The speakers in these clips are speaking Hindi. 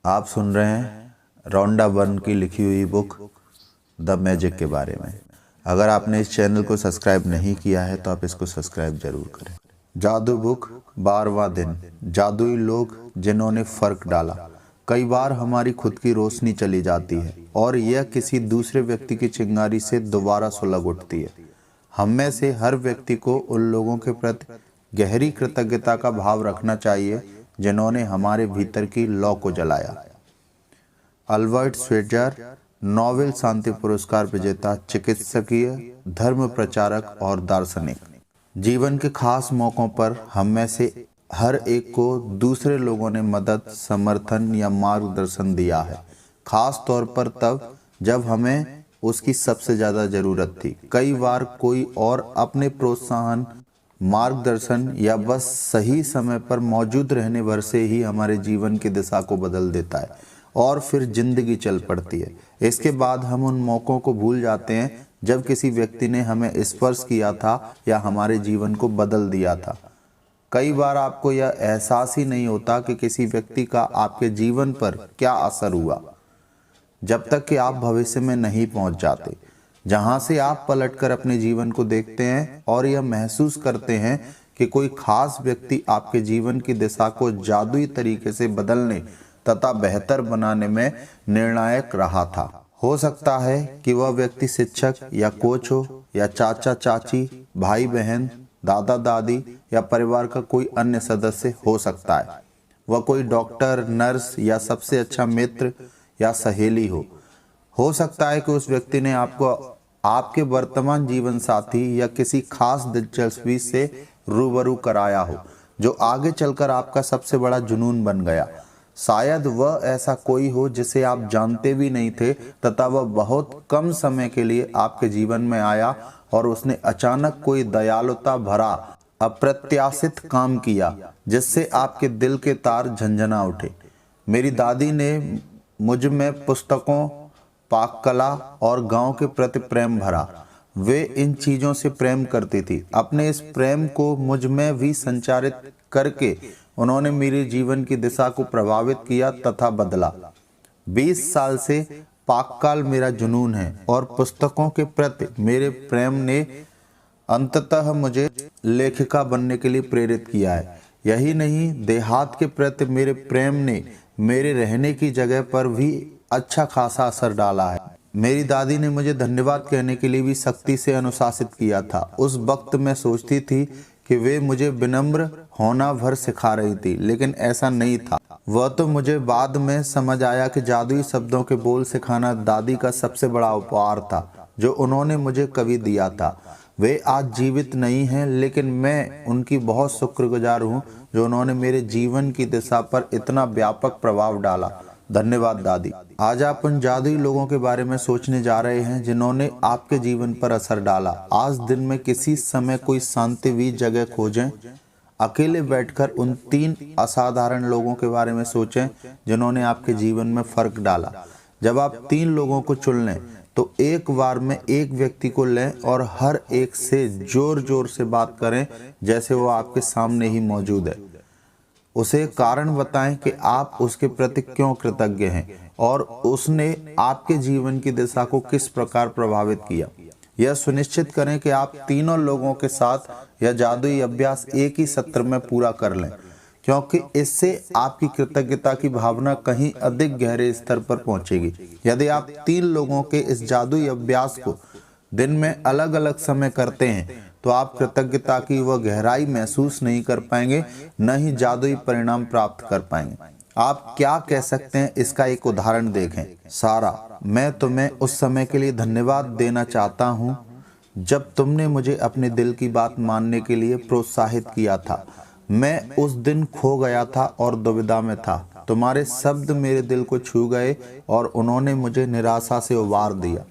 आप सुन रहे हैं रॉन्डा बर्न की लिखी हुई बुक द मैजिक के बारे में। अगर आपने इस चैनल को सब्सक्राइब नहीं किया है तो आप इसको सब्सक्राइब जरूर करें। जादू बुक 12वां दिन। जादुई लोग जिन्होंने फर्क डाला। कई बार हमारी खुद की रोशनी चली जाती है और यह किसी दूसरे व्यक्ति की चिंगारी से दोबारा सुलग उठती है। हम में से हर व्यक्ति को उन लोगों के प्रति गहरी कृतज्ञता का भाव रखना चाहिए जिन्होंने हमारे भीतर की लौ को जलाया। अल्बर्ट श्वेइत्ज़र, नोबेल शांति पुरस्कार विजेता चिकित्सकीय, धर्म प्रचारक और दार्शनिक। जीवन के खास मौकों पर हम में से हर एक को दूसरे लोगों ने मदद, समर्थन या मार्गदर्शन दिया है, खास तौर पर तब जब हमें उसकी सबसे ज़्यादा ज़रूरत थी। कई बार कोई और अपने प्रोत्साहन, मार्गदर्शन या बस सही समय पर मौजूद रहने भर से ही हमारे जीवन की दिशा को बदल देता है और फिर जिंदगी चल पड़ती है। इसके बाद हम उन मौक़ों को भूल जाते हैं जब किसी व्यक्ति ने हमें स्पर्श किया था या हमारे जीवन को बदल दिया था। कई बार आपको यह एहसास ही नहीं होता कि किसी व्यक्ति का आपके जीवन पर क्या असर हुआ, जब तक कि आप भविष्य में नहीं पहुंच जाते, जहां से आप पलटकर अपने जीवन को देखते हैं और यह महसूस करते हैं कि कोई खास व्यक्ति आपके जीवन की दिशा को जादुई तरीके से बदलने तथा बेहतर बनाने में निर्णायक रहा था। हो सकता है कि वह व्यक्ति शिक्षक या कोच हो, या चाचा चाची, भाई बहन, दादा दादी या परिवार का कोई अन्य सदस्य हो सकता है। वह कोई डॉक्टर, नर्स या सबसे अच्छा मित्र या सहेली हो सकता है कि उस व्यक्ति ने आपको आपके वर्तमान जीवन साथी या किसी खास दिलचस्पी से रूबरू कराया हो, जो आगे चलकर आपका सबसे बड़ा जुनून बन गया। शायद वह ऐसा कोई हो जिसे आप जानते भी नहीं थे तथा वह बहुत कम समय के लिए आपके जीवन में आया और उसने अचानक कोई दयालुता भरा अप्रत्याशित काम किया जिससे आपके दिल के तार झंझना उठे। मेरी दादी ने मुझ में पुस्तकों, पाक कला और गांव के प्रति प्रेम भरा। वे इन चीज़ों से प्रेम करती थी। अपने इस प्रेम को मुझ में भी संचारित करके उन्होंने मेरे जीवन की दिशा को प्रभावित किया तथा बदला। 20 साल से पाककाल मेरा जुनून है और पुस्तकों के प्रति मेरे प्रेम ने अंततः मुझे लेखिका बनने के लिए प्रेरित किया है। यही नहीं, देहात के प्रति मेरे प्रेम ने मेरे रहने की जगह पर भी अच्छा खासा असर डाला है। मेरी दादी ने मुझे धन्यवाद कहने के लिए भी सख्ती से अनुशासित किया था। उस वक्त मैं सोचती थी कि वे मुझे विनम्र होना भर सिखा रही थी, लेकिन ऐसा नहीं था। वह तो मुझे बाद में समझ आया कि जादुई शब्दों के बोल सिखाना दादी का सबसे बड़ा उपहार था जो उन्होंने मुझे कभी दिया था। वे आज जीवित नहीं हैं, लेकिन मैं उनकी बहुत शुक्रगुजार हूँ जो उन्होंने मेरे जीवन की दिशा पर इतना व्यापक प्रभाव डाला। धन्यवाद दादी। आज आप उन जादुई लोगों के बारे में सोचने जा रहे हैं जिन्होंने आपके जीवन पर असर डाला। आज दिन में किसी समय कोई शांतिवी जगह खोजें, अकेले बैठकर उन 3 असाधारण लोगों के बारे में सोचें जिन्होंने आपके जीवन में फर्क डाला। जब आप 3 लोगों को चुन लें तो एक बार में एक व्यक्ति को लें और हर एक से जोर जोर से बात करें जैसे वो आपके सामने ही मौजूद है। उसे कारण बताएं कि आप उसके प्रति क्यों कृतज्ञ हैं और उसने आपके जीवन की दिशा को किस प्रकार प्रभावित किया। यह सुनिश्चित करें कि आप तीनों लोगों के साथ यह जादुई अभ्यास एक ही सत्र में पूरा कर लें, क्योंकि इससे आपकी कृतज्ञता की भावना कहीं अधिक गहरे स्तर पर पहुंचेगी। यदि आप 3 लोगों के इस जादुई अभ्यास को दिन में अलग अलग समय करते हैं तो आप कृतज्ञता की वह गहराई महसूस नहीं कर पाएंगे, न ही जादुई परिणाम प्राप्त कर पाएंगे। आप क्या कह सकते हैं, इसका एक उदाहरण देखें। सारा, मैं तुम्हें उस समय के लिए धन्यवाद देना चाहता हूँ जब तुमने मुझे अपने दिल की बात मानने के लिए प्रोत्साहित किया था। मैं उस दिन खो गया था और दुविधा में था। तुम्हारे शब्द मेरे दिल को छू गए और उन्होंने मुझे निराशा से उबार दिया।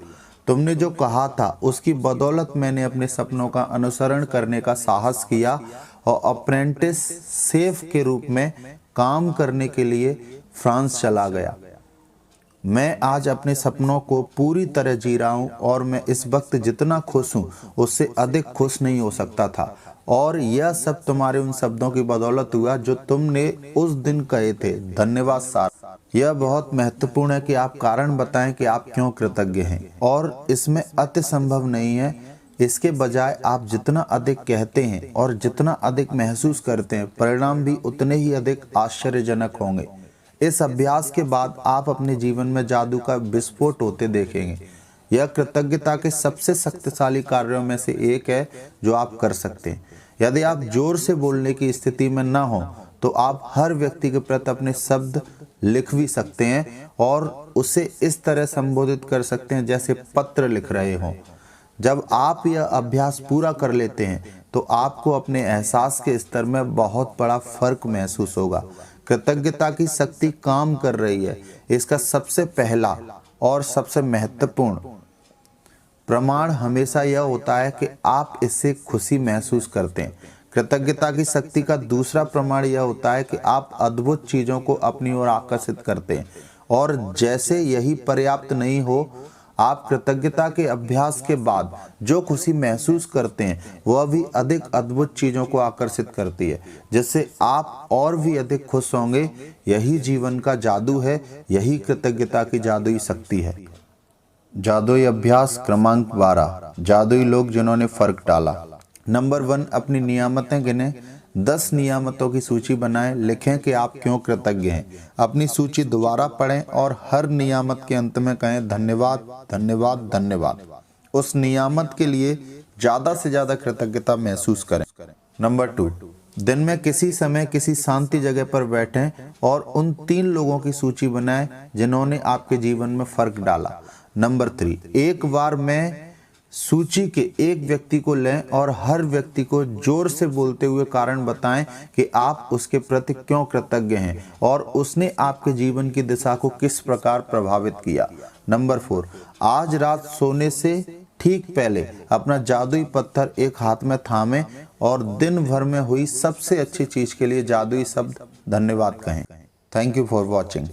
तुमने जो कहा था उसकी बदौलत मैंने अपने सपनों का अनुसरण करने का साहस किया और अप्रेंटिस सेफ के रूप में काम करने के लिए फ्रांस चला गया। मैं आज अपने सपनों को पूरी तरह जी रहा हूँ और मैं इस वक्त जितना खुश हूँ उससे अधिक खुश नहीं हो सकता था। और यह सब तुम्हारे उन शब्दों की बदौलत हुआ जो तुमने उस दिन कहे थे। धन्यवाद सारा। यह बहुत महत्वपूर्ण है कि आप कारण बताएं कि आप क्यों कृतज्ञ हैं, और इसमें अति संभव नहीं है। इसके बजाय आप जितना अधिक कहते हैं और जितना अधिक महसूस करते हैं, परिणाम भी उतने ही अधिक आश्चर्यजनक होंगे। इस अभ्यास के बाद आप अपने जीवन में जादू का विस्फोट होते देखेंगे। यह कृतज्ञता के सबसे शक्तिशाली कार्यों में से एक है जो आप कर सकते हैं। यदि आप जोर से बोलने की स्थिति में न हो तो आप हर व्यक्ति के प्रति अपने शब्द लिख भी सकते हैं और उसे इस तरह संबोधित कर सकते हैं जैसे पत्र लिख रहे हों। जब आप यह अभ्यास पूरा कर लेते हैं तो आपको अपने एहसास के स्तर में बहुत बड़ा फर्क महसूस होगा। कृतज्ञता की शक्ति काम कर रही है। इसका सबसे पहला और सबसे महत्वपूर्ण प्रमाण हमेशा यह होता है कि आप इससे खुशी महसूस करते हैं। कृतज्ञता की शक्ति का दूसरा प्रमाण यह होता है कि आप अद्भुत चीजों को अपनी ओर आकर्षित करते हैं, और जैसे यही पर्याप्त नहीं हो, आप कृतज्ञता के अभ्यास के बाद जो खुशी महसूस करते हैं वह भी अधिक अद्भुत चीजों को आकर्षित करती है, जिससे आप और भी अधिक खुश होंगे। यही जीवन का जादू है, यही कृतज्ञता की जादुई शक्ति है। जादुई अभ्यास क्रमांक 12, जादुई लोग जिन्होंने फर्क डाला। नंबर 1, अपनी नियामतें गिनें। 10 नियामतों की सूची बनाएं। लिखें कि आप क्यों कृतज्ञ हैं। अपनी सूची दोबारा पढ़ें और हर नियामत के अंत में कहें धन्यवाद, धन्यवाद, धन्यवाद। उस नियामत के लिए ज़्यादा से ज़्यादा कृतज्ञता महसूस करें। नंबर 2, दिन में किसी समय किसी शांति जगह पर बैठें और उन 3 लोगों की सूची बनाएं जिन्होंने आपके जीवन में फर्क डाला। नंबर 3, एक बार में सूची के एक व्यक्ति को लें और हर व्यक्ति को जोर से बोलते हुए कारण बताएं कि आप उसके प्रति क्यों कृतज्ञ हैं और उसने आपके जीवन की दिशा को किस प्रकार प्रभावित किया। नंबर 4, आज रात सोने से ठीक पहले अपना जादुई पत्थर एक हाथ में थामें और दिन भर में हुई सबसे अच्छी चीज के लिए जादुई शब्द धन्यवाद कहें। Thank you for watching.